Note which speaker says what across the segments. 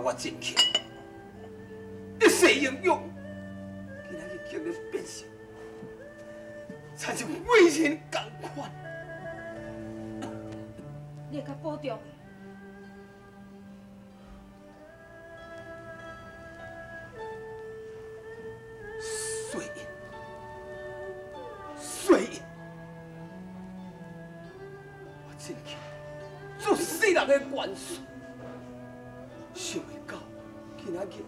Speaker 1: 我真强，一世英勇，今仔日竟然变成参像伟人同款。
Speaker 2: 你会较保重。
Speaker 1: 水印，水印，我真去做世人的元帅，想袂到今仔日，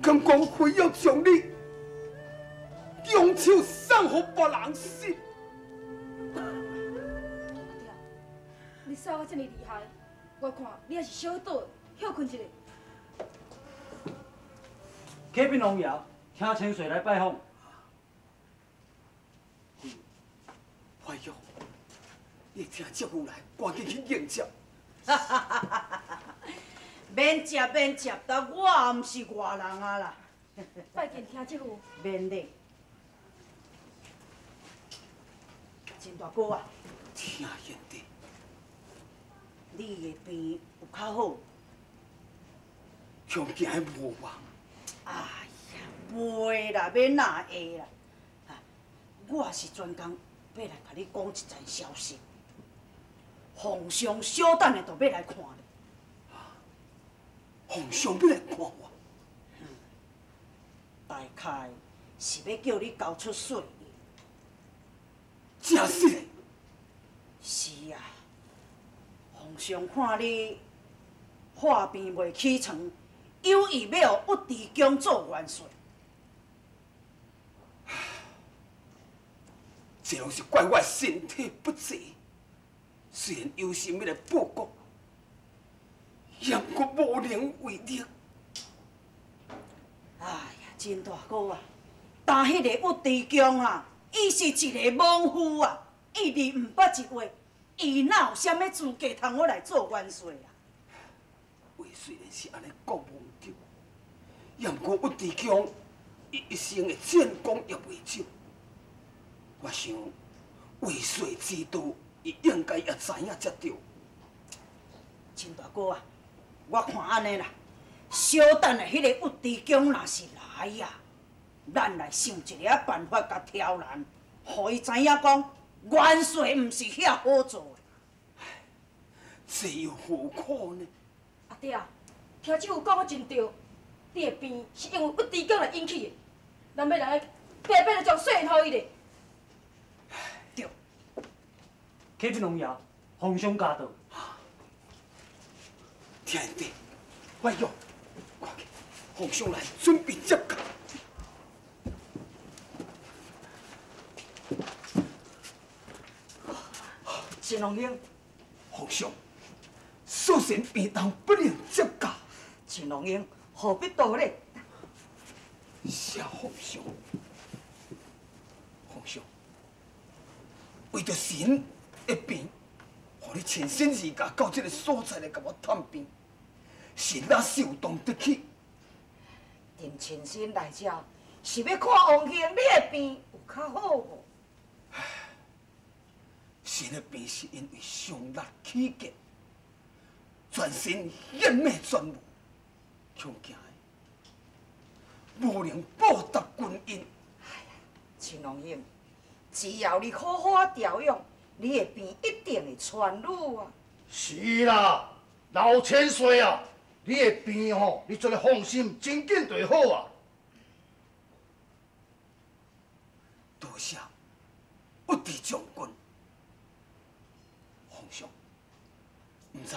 Speaker 1: 刚讲非要将你用手送予别人时。
Speaker 2: 你耍我这么厉害，我看你还是小倒休困一下。
Speaker 3: 启禀王爷，请清水来拜访。
Speaker 1: 怀玉，你听接夫来，赶紧去迎接。
Speaker 4: 免接免接，但我毋是外人啊啦。
Speaker 2: 拜见听这夫。
Speaker 4: 免礼。真大哥啊！
Speaker 1: 听贤弟。
Speaker 4: 你的病有较好？
Speaker 1: 恐惊无望。
Speaker 4: 哎呀，袂啦，免哪会啦？我是专工要来甲你讲一件消息。皇上小等下就要来看你。
Speaker 1: 皇上要来看我？
Speaker 4: 大概是要叫你交出水银。
Speaker 1: 真是的。
Speaker 4: 是啊。 皇上看你化病未起床，有意要武trí公做元帅。
Speaker 1: 这拢是怪我身体不济，虽然有心要来报国，也我无能为力。
Speaker 4: 哎呀，真大哥啊！但迄个武trí公啊，伊是一个莽夫啊，伊二唔捌一话。 伊哪有啥物资格通我来做元帅啊？
Speaker 1: 话虽然是安尼讲无对，也毋过武trí公伊一生的战功也未少。我想为帅之道，伊应该也知影才对。
Speaker 4: 陈大哥啊，我看安尼啦，小等下迄个武trí公若是来呀，咱来想一个办法甲挑战，互伊知影讲。 元帅毋是遐好做的，
Speaker 1: 这又何可呢？
Speaker 2: 阿爹，听这夫讲得真对，你的病是因为武trí公来引起的，咱要来白白的将水银予伊咧。
Speaker 4: 对。
Speaker 3: 启禀王爷，皇上驾到。
Speaker 1: 听弟，快用，快去，皇上来准备接驾。
Speaker 4: 陈龙兄，
Speaker 1: 皇上，所幸病重不能接驾。
Speaker 4: 陈龙兄，何必多礼？
Speaker 1: 谢皇上，皇上，为着神的病，互你全身而家到这个所在来甲我探病，神哪受动得起？
Speaker 4: 陈亲身来这，是要看王兄你的病有较好无？
Speaker 1: 神的病是因为上力气结，全身献命全无，恐惊无能报答君恩。
Speaker 4: 哎呀，陈龙兄，只要你好好调养，你的病一定会痊愈啊！
Speaker 5: 是啦，老千岁啊，你的病吼，你做个放心，真紧就会好啊。
Speaker 1: 多谢武trí将军。 皇上，唔知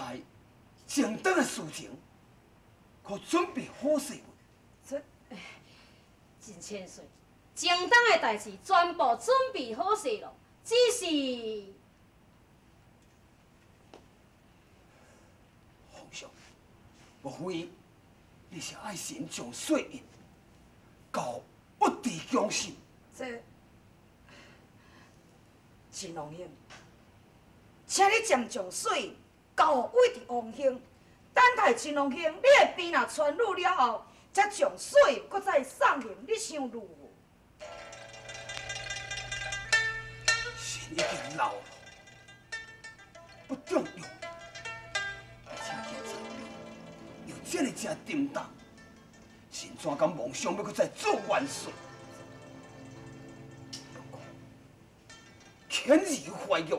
Speaker 1: 前等的事情，可准备好势未？
Speaker 2: 这真千岁，前当的代志全部准备好势了，只是
Speaker 1: 皇上，莫非你是爱神将水印交武trí公手？
Speaker 4: 这陈龙兄。 请你暂将水交委伫王兄，等待陈龙兄，你的病若痊愈了后，才将水搁再送行，你想如何？
Speaker 1: 神已经老了，不中用，而且现在真个真沉重，神怎敢妄想要搁再做元帅？天意怀玉，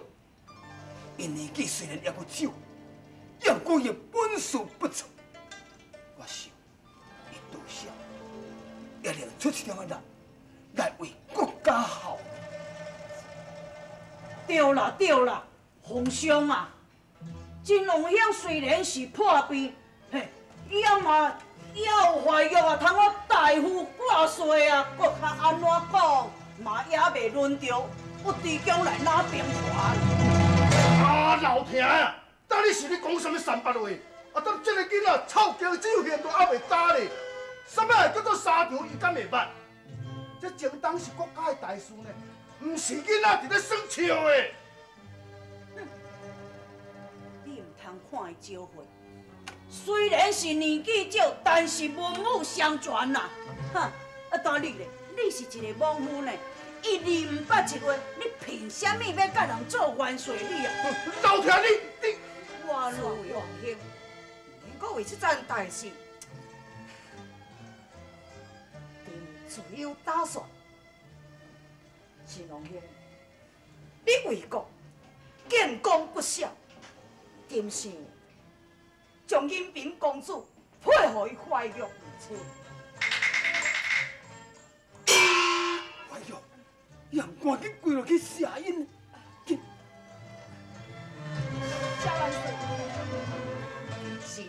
Speaker 1: 因年纪虽然还阁少，也过伊本事不错。我想，伊多少也能出一点仔力来为国家效。
Speaker 4: 对啦对啦，皇上啊，真龙兄虽然是破病，嘿，也嘛也有怀玉啊，通我大夫挂帅啊，国较安怎讲，嘛也袂轮到有地宫来拿兵权。
Speaker 5: 啊，老兄啊，当你是咧讲什么三八话？啊，当这个囡仔臭叫酒现都还袂打咧，什么叫做沙场伊敢袂捌？这正当是国家的大事呢，唔是囡仔伫咧耍笑的。
Speaker 4: 你唔通看伊招岁，虽然是年纪少，但是文武双全呐。哈，啊，当你咧，你是一个莽夫呢，一字唔捌一话，你凭什么要甲人做元帅你啊？
Speaker 5: 老兄你，
Speaker 4: 我老王兄，你搁为这件代志，自有打算。陈王兄，你为国建功不孝，真是将银平公主配合伊怀玉而出。
Speaker 1: 怀玉，也唔赶紧跪落去谢因。
Speaker 2: 谢万岁。
Speaker 4: 是。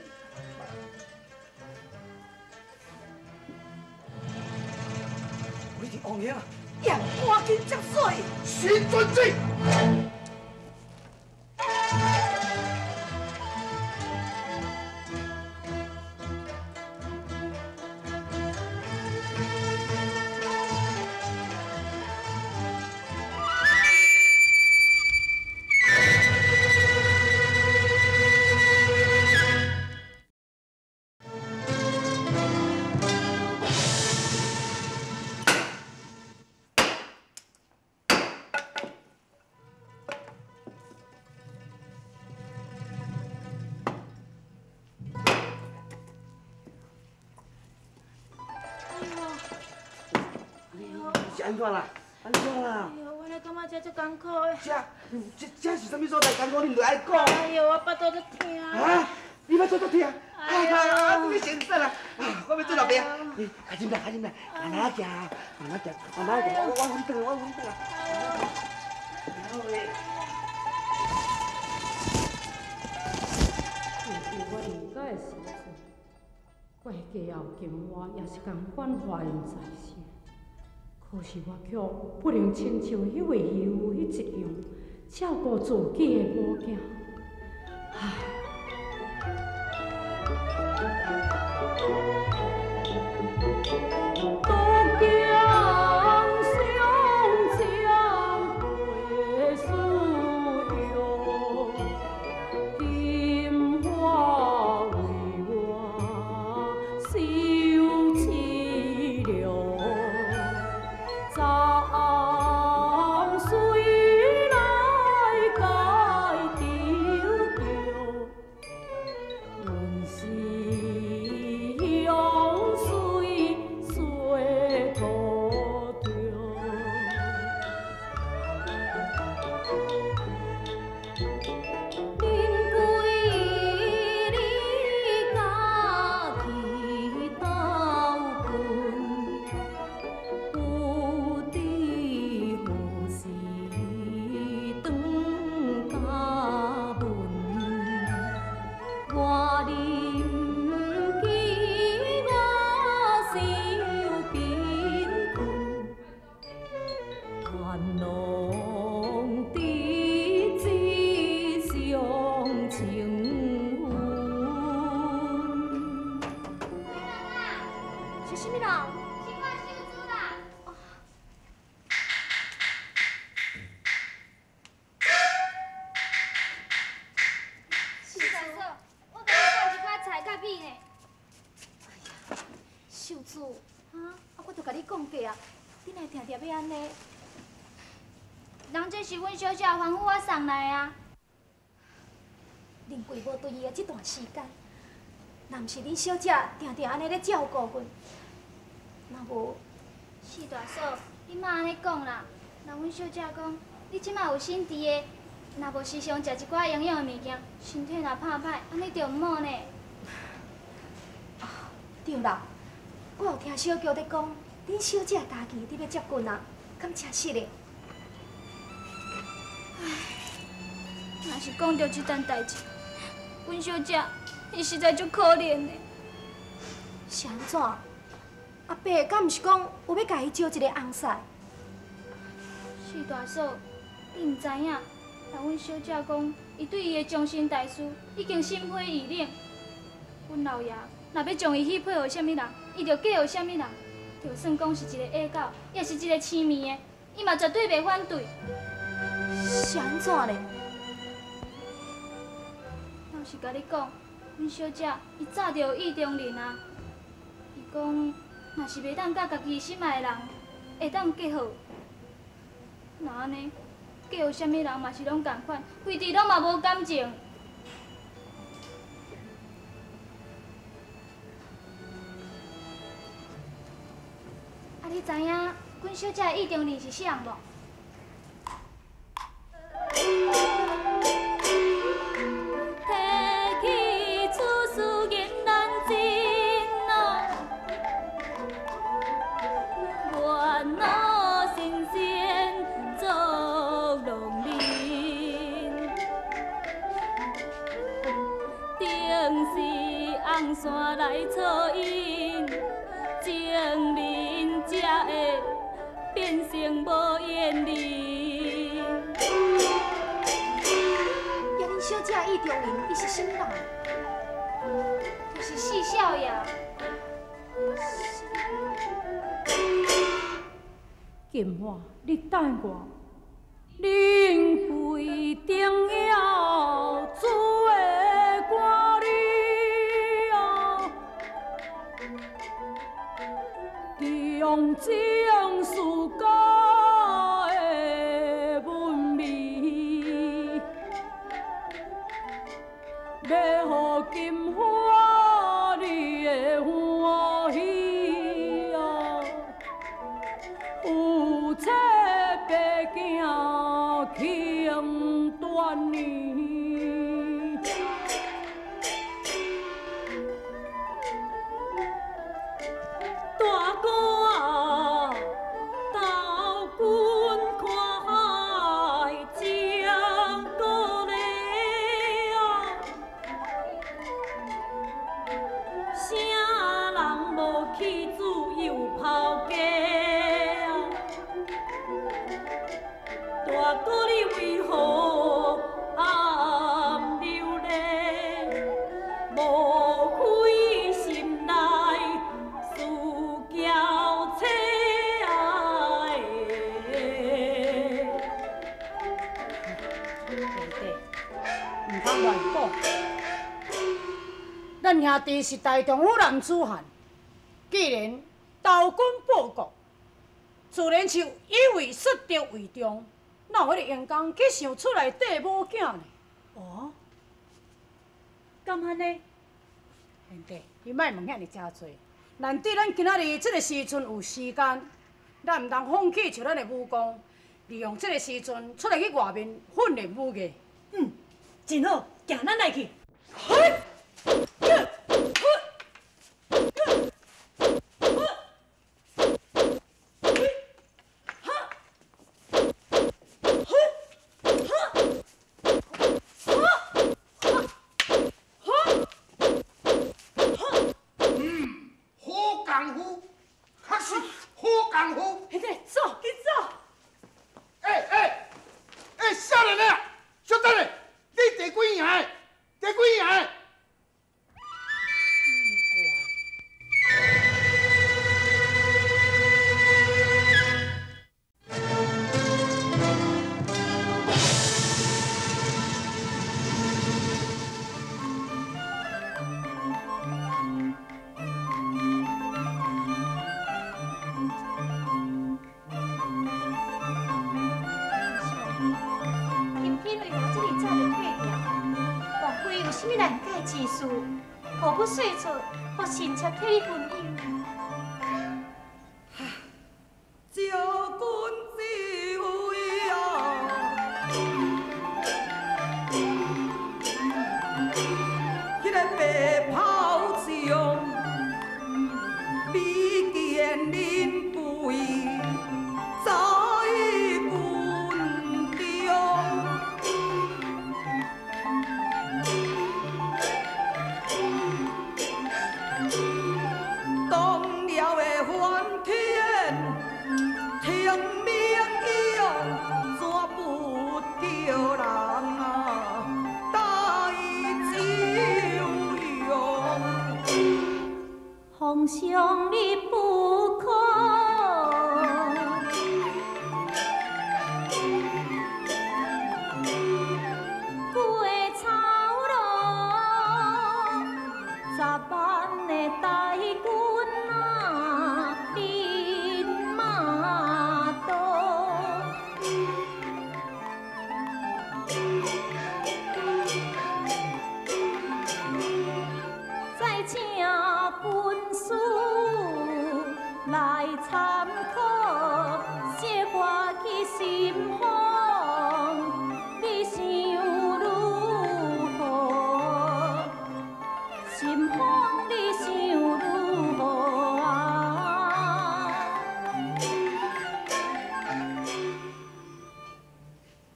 Speaker 1: 我的王爷啊！
Speaker 4: 也赶紧接水。
Speaker 5: 徐尊敬。
Speaker 6: 是安怎啦？安怎啦？
Speaker 2: 哎呦，我咧感觉这足艰苦的。
Speaker 6: 这是啥物所在？艰苦你唔着爱讲。
Speaker 2: 哎呦，我巴肚在疼。
Speaker 6: 啊！你要做到听？
Speaker 2: 哎呀，
Speaker 6: 你先说啦。我要做老兵。开心啦，开心啦！慢慢食，慢慢食，慢慢食。我稳顿，我稳顿啦。好诶。
Speaker 7: 我理解的时阵，我家后经我也是共款怀孕在身。可是我却不能亲像迄位义父迄一样照顾自己的母囝。唉。
Speaker 8: 人这是阮小小吩咐我送来啊。林贵无对伊的这段时间，
Speaker 2: 若毋是恁小姐定定安尼咧照顾阮，若无，
Speaker 8: 四大嫂，你莫安尼讲啦。若阮小姐讲，你即马有身伫的，若无时常食一寡营养的物件，身体若歹歹，安尼就毋好呢。
Speaker 2: 对啦，我有听小舅在讲，恁小姐家己伫要接棍啊，敢真实的？
Speaker 8: 若是讲到即件代志，阮小姐伊实在足可怜的。
Speaker 2: 是安怎？阿伯敢毋是讲有要甲伊招一个翁婿？
Speaker 8: 四大嫂，你毋知影？若阮小姐讲，伊对伊的终身大事已经心灰意冷。阮老爷若要将伊许配互啥物人，伊就嫁互啥物人。就算讲是一个下狗，也是一个痴迷的，伊嘛绝对袂反对。
Speaker 2: 是安怎咧？
Speaker 8: 老实甲你讲，阮小姐伊早就有意中人啊。伊讲，若是袂当甲家己心爱的人会当结合，那安尼嫁互啥物人嘛是拢共款，非得拢嘛无感情。你知影阮小姐的意中人是谁无？提起此事言难尽啊，愿我神仙作龙鳞，定是红线来错引，情人才会变成无缘人。
Speaker 2: 呀，恁小姐意中人，伊是啥物人？
Speaker 8: 就是四少爷。
Speaker 7: 金花，你等我，恁规定要做歌女啊，用情世界的文味，要互金花你的欢喜啊！有妻白囝庆端年，大哥啊，斗君看海将过来啊，啥人无气子又抛家啊？大哥你为何暗流泪？无愧心内思娇妻哎。
Speaker 4: 唔通乱讲。咱兄弟是大丈夫男子汉，既然投军报国，自然是以为率德为重。哪有迄个阳光去想厝内底某囝呢？
Speaker 7: 哦，敢安尼？
Speaker 4: 兄弟，你莫问遐尼真多。难得咱今仔日这个时阵有时间，咱毋通放弃像咱的武功，利用这个时阵出来去外面训练武艺。
Speaker 7: 真好，行，咱来去。
Speaker 5: 好功夫，确实好功夫。
Speaker 7: 兄弟，走，紧走。
Speaker 5: 少年啊，小等下，你第几赢的？第几赢的？
Speaker 2: 偏偏为何这里早就退掉？莫非有啥物难解之事？
Speaker 9: 何不说出，互亲切替你分忧？
Speaker 10: 赵君之位啊，迄个白袍将，比见恁贵，在军中。当了的翻天，听命以后，怎不叫人啊带酒用？
Speaker 9: 皇上你不可，过草路，10万的大军啊，兵马多。再请本书来参考，写我去心房，你想如何？心房你想如何啊？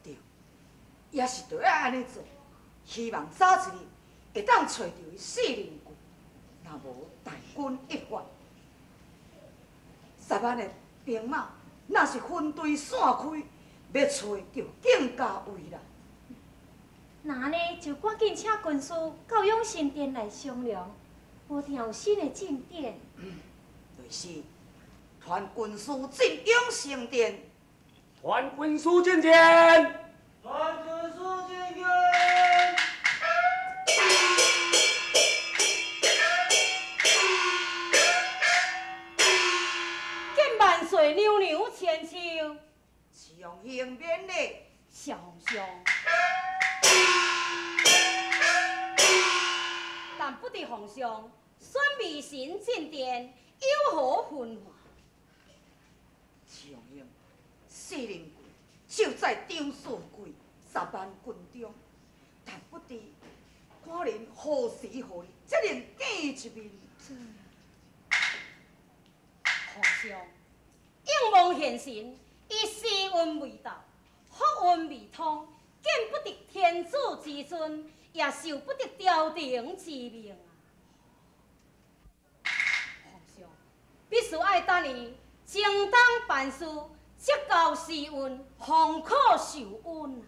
Speaker 10: 对，也是对爱安尼做。希望早一日会当找到伊四灵棍，若无大军一发，10万的兵马，若是分队散开，要找就更加为难。
Speaker 9: 那呢，就赶紧请军师到永新殿来商量，无定有新的进展。
Speaker 10: 就是传军师进永圣殿，
Speaker 1: 传军书进殿。
Speaker 3: 传军书进殿。
Speaker 7: 见万岁娘娘千秋，
Speaker 10: 上幸免礼。
Speaker 7: 小皇上。但不知皇上选微臣进殿有何分法？
Speaker 10: 上英，四灵棍就在张素贵10万军中，但不知看人何时何日才能见一面。
Speaker 7: 皇上，仰望贤臣，以时运未到，福运未通，见不得天子之尊，也受不得朝廷之命啊！皇上，必须爱等伊正当办事，即交时运，方可受恩啊！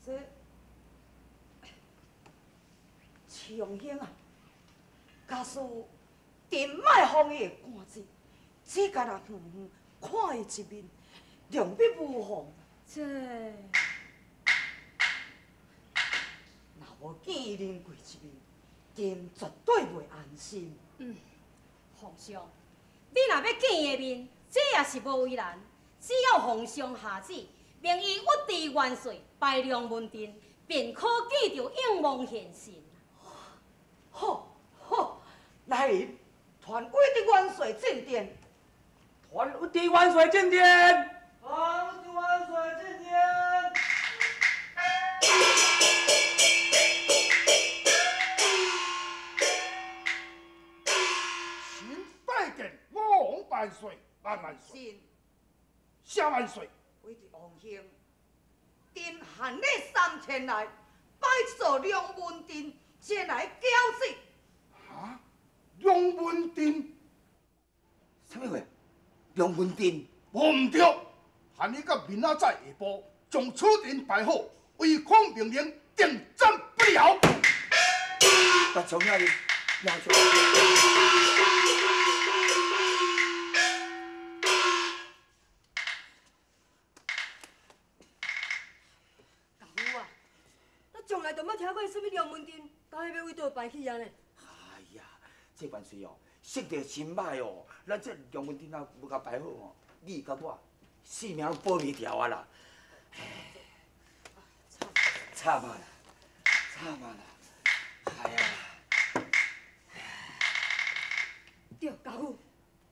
Speaker 10: 这上英啊，假使定卖放伊的官职，只甲人远远看伊一面，良必无妨。
Speaker 7: 这
Speaker 10: 若无见伊临过一面，朕绝对袂安心。
Speaker 7: 皇上，你若要见伊的面，这也是无为难。只要皇上下旨，命伊屈治元帅，拜梁文殿，便可记着仰望贤臣。
Speaker 10: 好，好，来人，传威的元帅进殿。
Speaker 1: 传武帝元帅进殿。
Speaker 3: 传武帝元帅进殿。
Speaker 5: 臣拜见王万岁，万岁。
Speaker 10: 信
Speaker 5: 谢万岁。
Speaker 10: 为着王兄，朕限你3天内摆设梁文殿，前来交旨。
Speaker 5: 啊？梁文殿？
Speaker 1: 什么话？梁文殿？
Speaker 5: 无唔对，限你到明仔载下晡，将此殿摆好，违抗命令，定斩不了。
Speaker 1: 把从那里拿出。
Speaker 2: 从来都冇听过什么梁文殿，敢会要为倒办起啊呢？
Speaker 1: 哎呀，这元帅哦，识得真歹哦，咱这梁文殿啊，无甲摆好哦，你甲我性命保未掉啊啦！惨啊啦，惨啊啦！哎呀！
Speaker 11: 家父，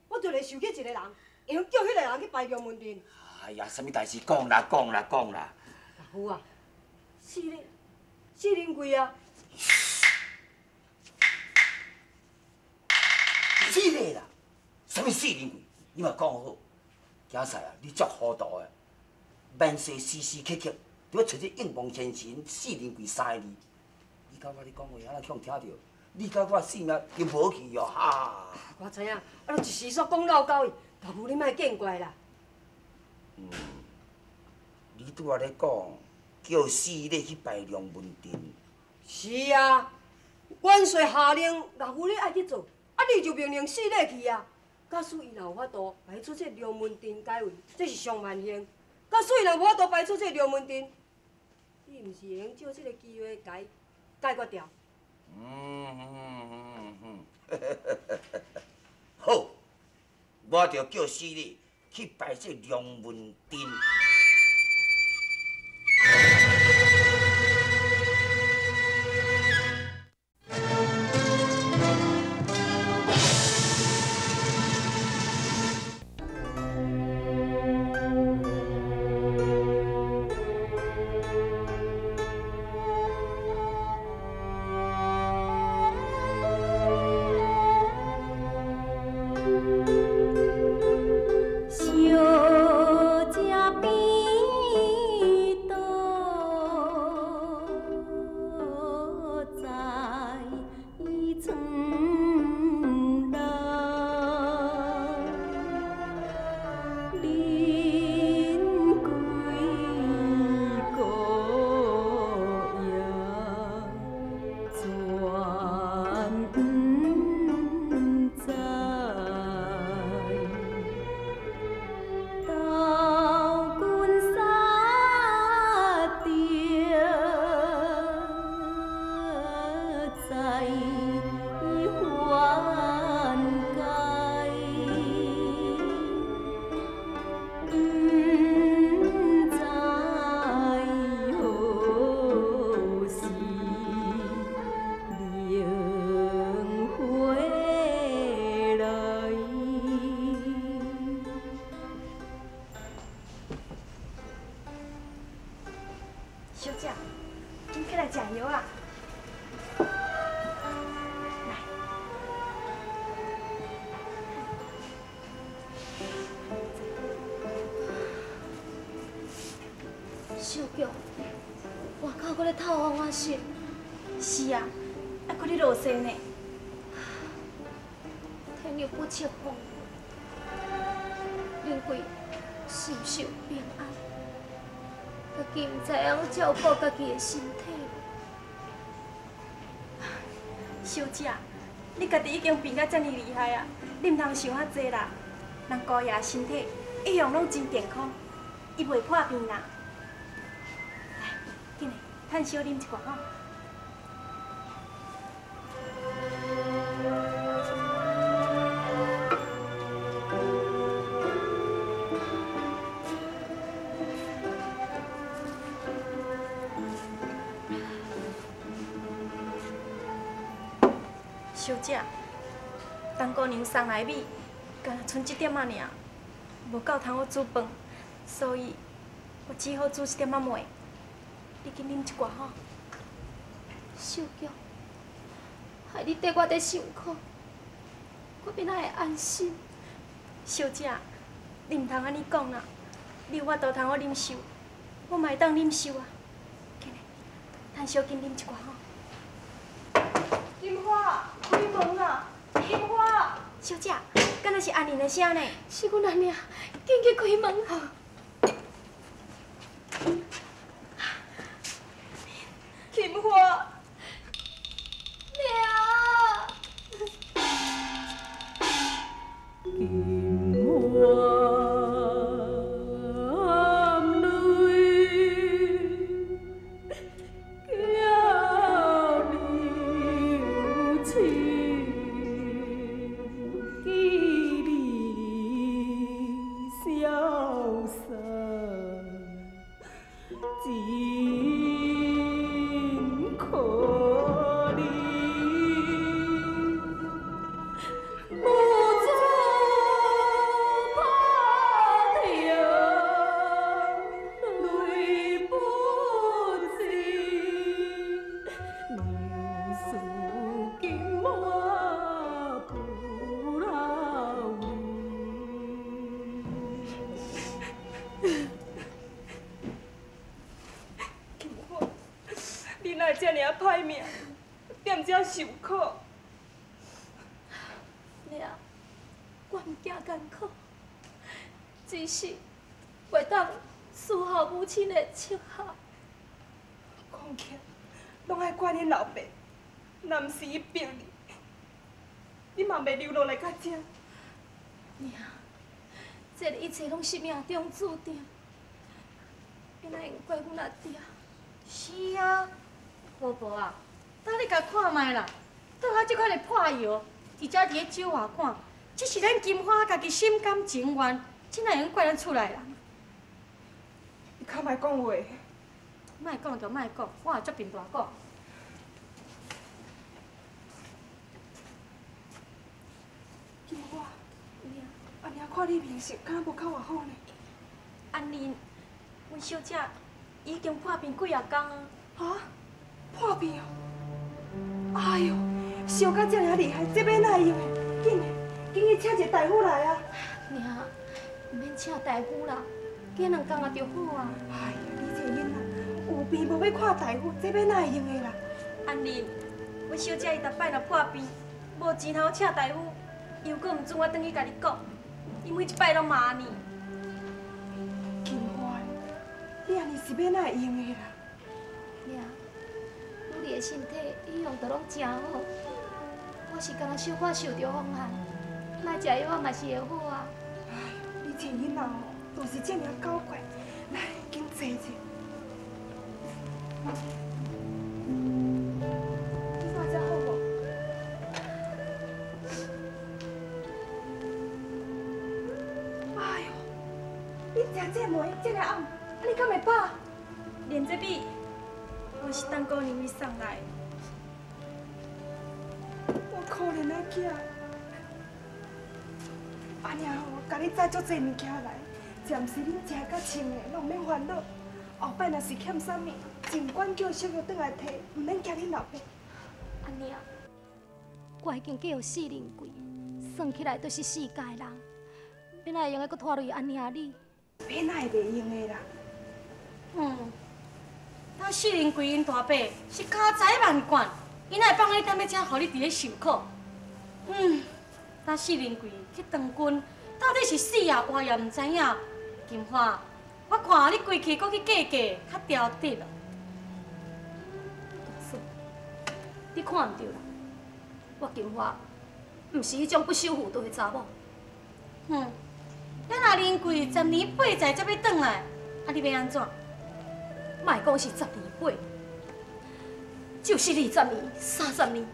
Speaker 11: 我就来想起一个人，会用叫迄个人去拜玉门殿。
Speaker 1: 哎呀，什么代志？讲啦，讲啦，讲啦！
Speaker 11: 家父啊，四灵贵啊！
Speaker 1: 四个啦，什么四灵贵？你嘛讲好，囝婿啊，你足糊涂的，万岁时时刻刻都要找这应梦先神四灵贵三个字。你甲我咧讲话，安怎向听着？你甲我性命就无去哦，哈！
Speaker 11: 我知影，啊，就一时煞讲老狗，家父你莫见怪啦。
Speaker 1: 你拄仔咧讲，叫四个去拜梁文殿。
Speaker 11: 是啊，元帅下令，家父你爱去做，啊你就命令四个去啊。假使伊若有法度排出这梁文殿解围，这是上万幸；假使伊若无法度排出这梁文殿，你毋是会用借这个机会解决掉？
Speaker 1: 好，我就叫四个去拜这梁文殿。
Speaker 9: 小姐，你起来食药啊！来，
Speaker 8: 小玉，外口搁咧透风啊湿。
Speaker 9: 是啊，还搁咧落雪呢。
Speaker 8: 天又不测风，灵贵是不是有平安？家己毋知影照顾家己的身体。
Speaker 9: 小姐，你家己已经病到遮尔厉害啊，你毋通想遐济啦。人姑爷身体一向拢真健康，伊袂破病啦。来，紧嘞，趁小啉一罐吼。小姐，东姑娘送来米，敢若剩一点仔尔，无够通我煮饭，所以我只好煮一点仔糜。你紧啉一罐吼。
Speaker 8: 小玉，害你缀我伫辛苦，我变哪会安心？
Speaker 9: 小姐，你毋通安尼讲啦，你有法度通我忍受，我嘛会当忍受啊。紧嘞，趁小紧啉一罐吼。金花，开门啊！金花，小姐，敢若是安妮的声呢？
Speaker 8: 是阮阿娘，紧去开门。
Speaker 9: 好。金花，
Speaker 8: 娘。
Speaker 7: 金花。
Speaker 8: 母子
Speaker 9: 遮尔歹命，踮遮受苦。
Speaker 8: 娘，我毋惊艰苦，只是袂当侍候母亲的斥下。
Speaker 9: 讲起，拢爱怪恁老爸，若毋是伊逼你，你嘛袂流落来到遮。
Speaker 8: 娘，这一切拢是命中注定，哪会用怪阮阿爹？
Speaker 11: 是啊，婆婆啊，等你甲看卖啦，倒下即款的破药，而且伫咧酒外馆，这是咱金花家己心甘情愿，怎会用怪咱厝内人？
Speaker 9: 你较莫讲话。
Speaker 11: 莫讲就莫讲，我也足平大讲。
Speaker 9: 金花，阿娘看你面色，敢无较偌好呢？安妮，阮小姐已经破病几啊天啊。啊？破病哦！哎呦，烧到这尔厉害，这要哪会用的？紧去请一个大夫来啊！
Speaker 8: 娘，毋免请大夫啦，过2天也就好啊。
Speaker 9: 哎呀，你这囡仔，有病无要看大夫，这要哪会用的啦？安妮，阮小姐伊逐摆若破病，无钱通请大夫，伊又搁毋准我转去甲你讲，伊每一摆拢骂你。金花，你安尼是要哪会用的啦？
Speaker 8: 娘，你的身体以后都拢真好，我是敢若小可受着风寒，莫食药嘛是会好啊。
Speaker 9: 哎，你这囡仔哦，都是这尔搞怪，来，紧坐坐。你看这好无？哎呦，你食这糜这么暗，你敢会饱？连这米，我是当姑娘你送来。我可怜的囝，阿娘哦，甲你载足济物件来，暂时恁食甲穿的，拢免烦恼。后摆若是欠啥物，尽管叫小玉转来摕，毋免惊恁老爸。
Speaker 8: 阿娘，我已经叫4人贵，算起来都是世界人，要哪会用个搁拖累阿娘你？
Speaker 9: 要哪会袂用的啦？
Speaker 11: 咱4人贵因大伯是家财万贯，伊哪会放你踮咧遮，互你伫咧受苦？咱4人贵去当军，到底是死也活也毋知影。金花，我看你规气搁去嫁嫁，较刁滴咯。
Speaker 8: 大嫂，你看毋对啦，我金花毋是迄种不守妇道的查某。
Speaker 11: 咱阿仁贵10年8载才要转来，你要安怎？
Speaker 8: 莫讲是10年8，就是20年、30年，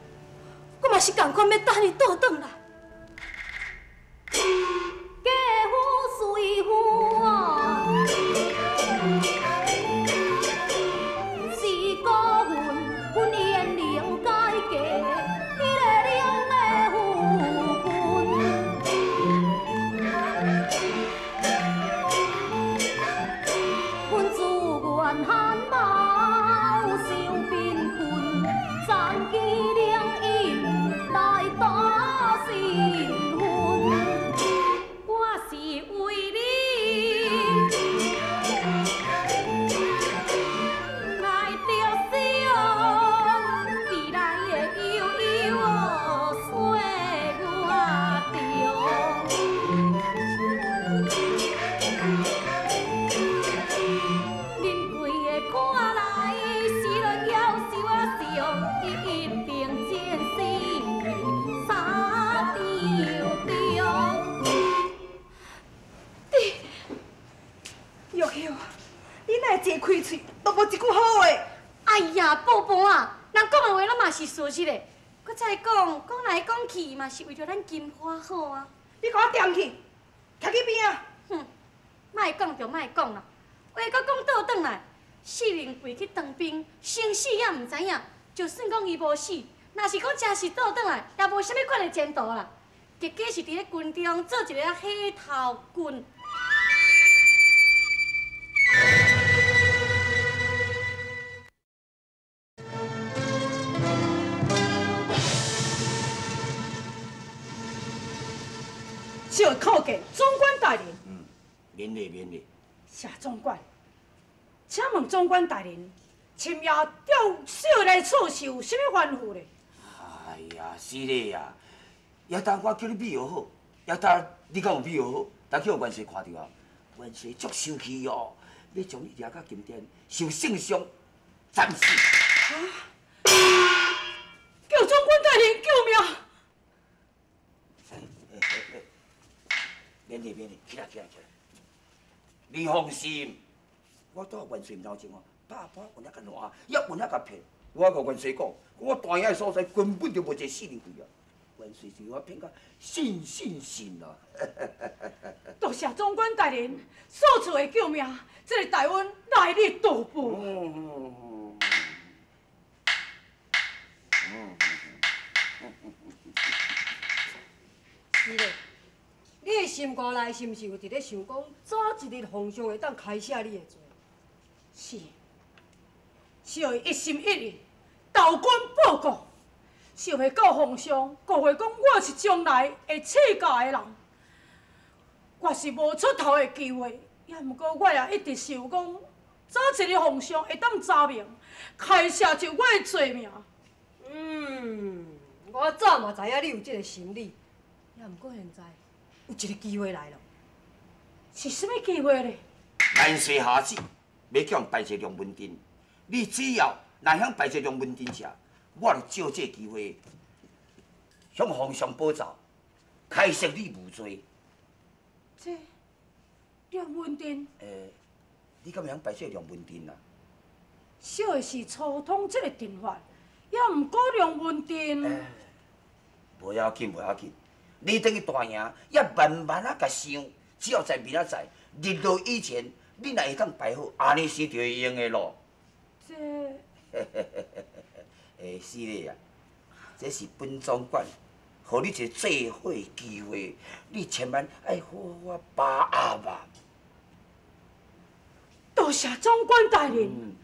Speaker 8: 我嘛是共款要等伊倒转来。嫁夫随夫啊，是个阮言灵改嫁，迄个灵的夫君，阮自愿含mau受贫困，暂期灵因来打新婚。我是为你来着想，未来的悠悠岁月中，恁规个看来是人夭寿啊上，伊一定真心去三场中。
Speaker 9: 玉秀，你哪会坐开嘴，都无一句好话？
Speaker 11: 哎呀，宝宝啊，人讲的话拢嘛是事实的。搁再讲来讲去嘛是为着咱金花好啊。
Speaker 9: 你给我点去，徛去边啊！
Speaker 11: 莫讲就莫讲啦，话搁讲倒转来，4人贵去当兵，生死也毋知影。就算讲伊无死，若是讲真实倒转来，也无啥物款的前途啦。结果是伫咧军中做一个黑头军。
Speaker 4: 小叩见总管大人。
Speaker 1: 免礼免礼。
Speaker 4: 谢总管，请问总管大人，
Speaker 7: 深夜钓小来厝是有啥物吩咐咧？
Speaker 1: 哎呀，是咧呀，也当我叫你美学好，也当你敢有美学好，但叫元帅看到啊，元帅足生气哦，要将你抓到金殿受圣伤，斩死。
Speaker 7: 叫将军大人救命！
Speaker 1: 免哩，起来！你放心，我到元帅头前哦，打把有那个烂，也有那个骗。我甲元帅讲，我大爷的所在根本就无一个死人鬼啊！元帅是我骗到信啦。
Speaker 7: 多谢将军大人所做的救命，这个大恩来日多报。是嘞，你的心肝内是毋是有伫咧想讲，早一日皇上会当开赦你的罪？是，是会一心一意投军报国，是要告皇上，误会讲我是将来会赐教的人。我是无出头的机会，也毋过我也一直想讲，早一日皇上会当查明，开赦就我的罪名。我早嘛知影你有这个心理。也毋过现在有一个机会来了，是什么机会呢？
Speaker 1: 元帅下旨，要叫人摆一龙门阵。你只要若向摆一龙门阵下，我就借这机会向皇上保奏，开赦你无罪。
Speaker 7: 这龙门阵？
Speaker 1: 你敢会晓摆这龙门阵啊？
Speaker 7: 小的是初通这个阵法，也毋过龙门阵。
Speaker 1: 无要紧。你等于大赢，也慢慢啊甲想，只要在明仔载日落以前，你若会当摆好，安尼是就会用的咯。
Speaker 7: 这，
Speaker 1: 是咧啊，这是本总管，互你一个最好的机会，你千万爱好我把握啊！
Speaker 7: 多谢总管大人。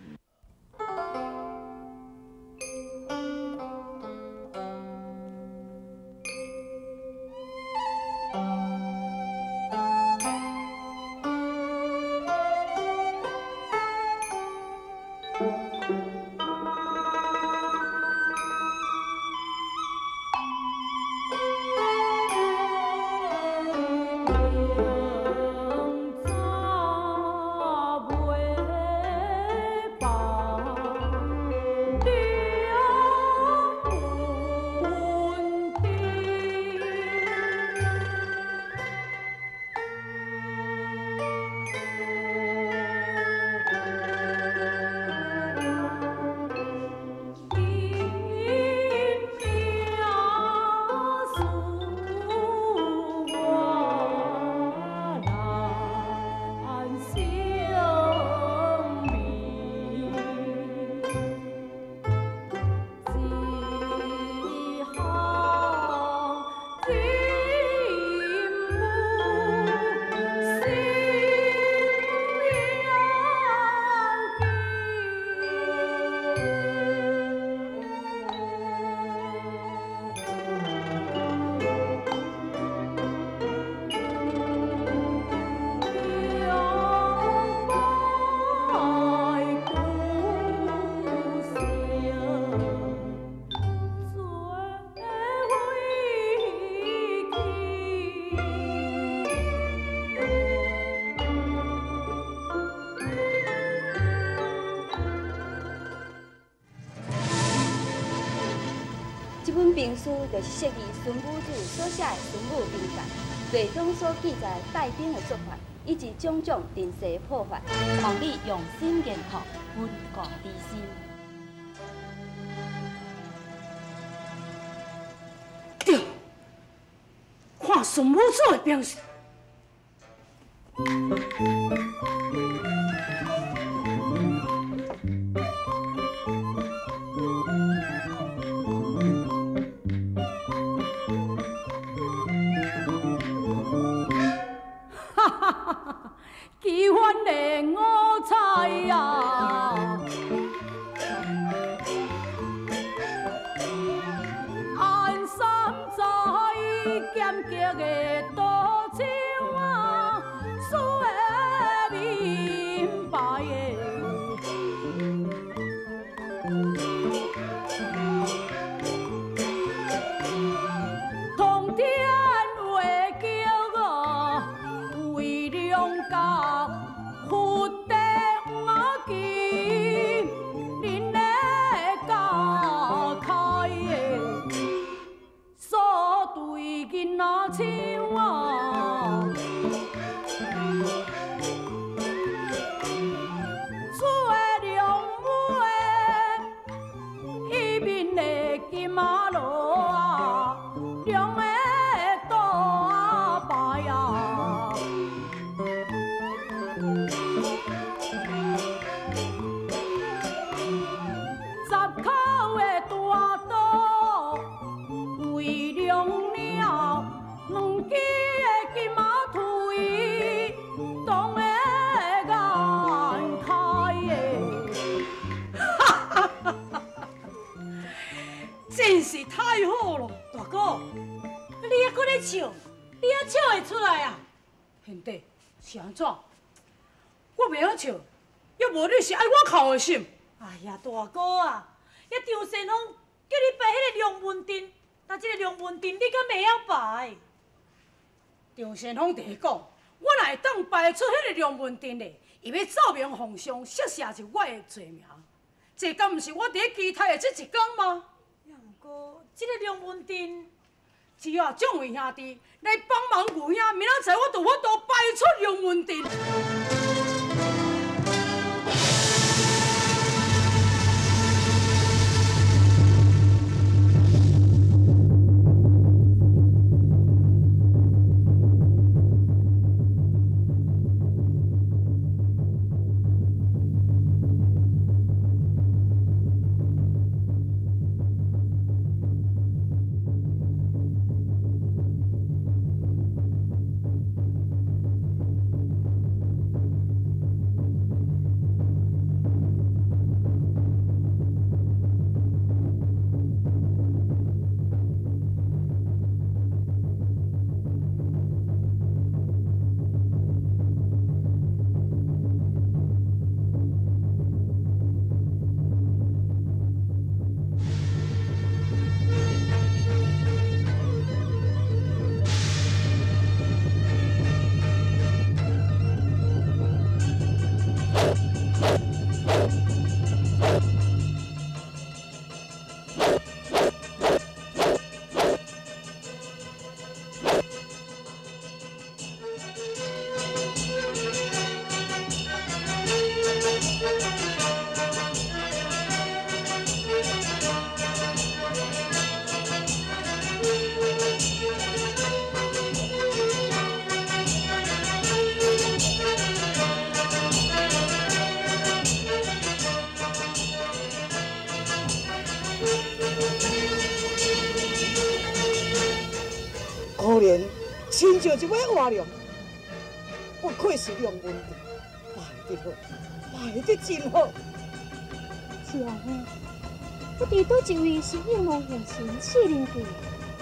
Speaker 12: 兵书就是设计孙武子所写的《孙武兵传》，内中所记载带兵的做法，以及种种阵势破坏，望你用心研读，温故知新。
Speaker 7: 对，看孙武子的表现。奇幻的五彩呀，安三在剑桥的多情啊，所会明白的。囡仔唱啊，做龙妹，伊面的金马路啊，龙的肚啊白啊。 十口的大刀为龙鸟，两支的金马腿，当的眼开的。哈哈哈！真是太好了，大哥，你还搁咧唱，你还唱会出来啊？兄弟，是安怎？我袂晓唱，要无你是爱我哭的心。 哎呀，大哥啊，遐张先锋叫你摆迄个龙门阵，但这个龙门阵你敢袂晓摆？张先锋第讲，我哪会当摆出迄个龙门阵嘞？伊要照明奉上，设下是我的罪名，这敢毋是我伫咧期待的这一天吗？呀，毋过这个龙门阵，只要众位兄弟来帮忙牛兄，明仔载我就法度摆出龙门阵。
Speaker 13: 可怜，亲像一尾活龙，不愧是龙门阵，摆得好，摆得真好。
Speaker 14: 是安尼，不知倒一位是应龙现身四人队，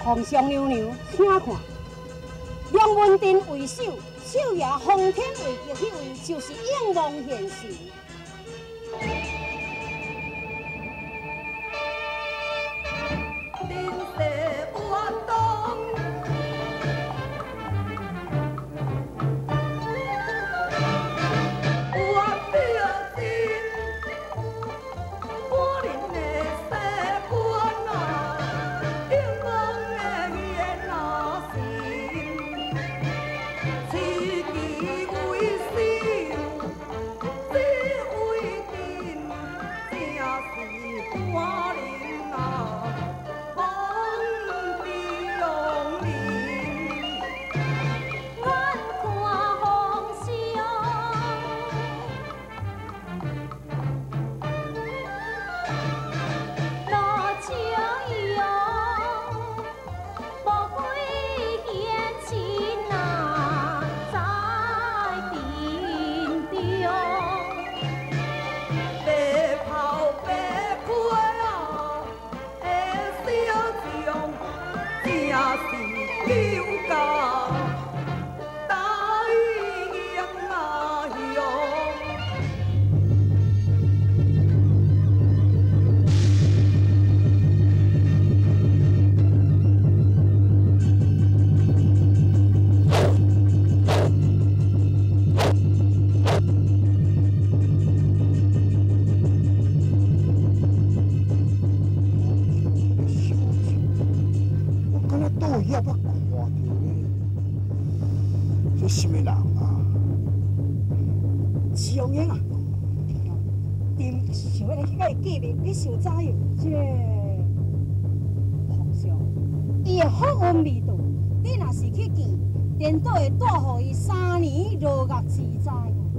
Speaker 14: 皇上娘娘，请看，龙门阵为首，少爷奉天为吉，迄位就是应龙现身。
Speaker 15: 为
Speaker 5: 个什么人啊？
Speaker 13: 志英啊，丁想要来去甲伊见面，你想知影？这皇上，伊的福运未到，你若是去见，颠倒会带互伊3年落月之灾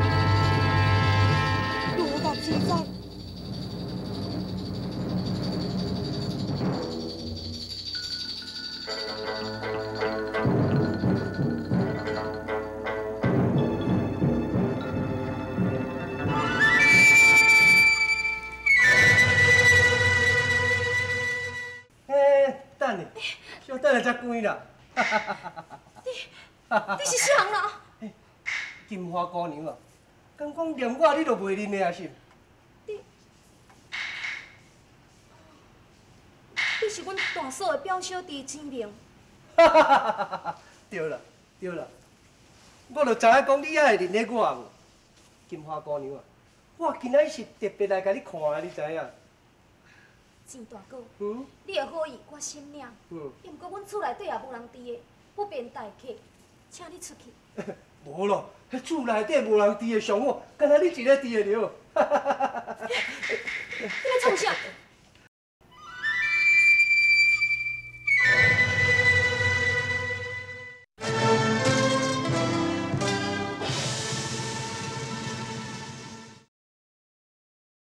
Speaker 13: 啊！落月之灾。
Speaker 6: 等下，小等下才关啦。
Speaker 9: 你是啥人啦？
Speaker 6: 金花姑娘啊，刚讲念我，你就袂认的啊是？
Speaker 9: 你是阮大嫂的表小弟志明。
Speaker 6: 对啦，对啦，我就知影讲你还会认得我无？金花姑娘啊，我今仔是特别来甲你看的，你知影？
Speaker 9: 钱大哥，
Speaker 6: 嗯，
Speaker 9: 你的好意我心领。
Speaker 6: 嗯，
Speaker 9: 毋过阮厝内底也无人伫的，不便待客，请你出去。
Speaker 6: 无咯，迄厝内底无人伫的上好，干那你一个伫的了。
Speaker 9: 你咧创啥？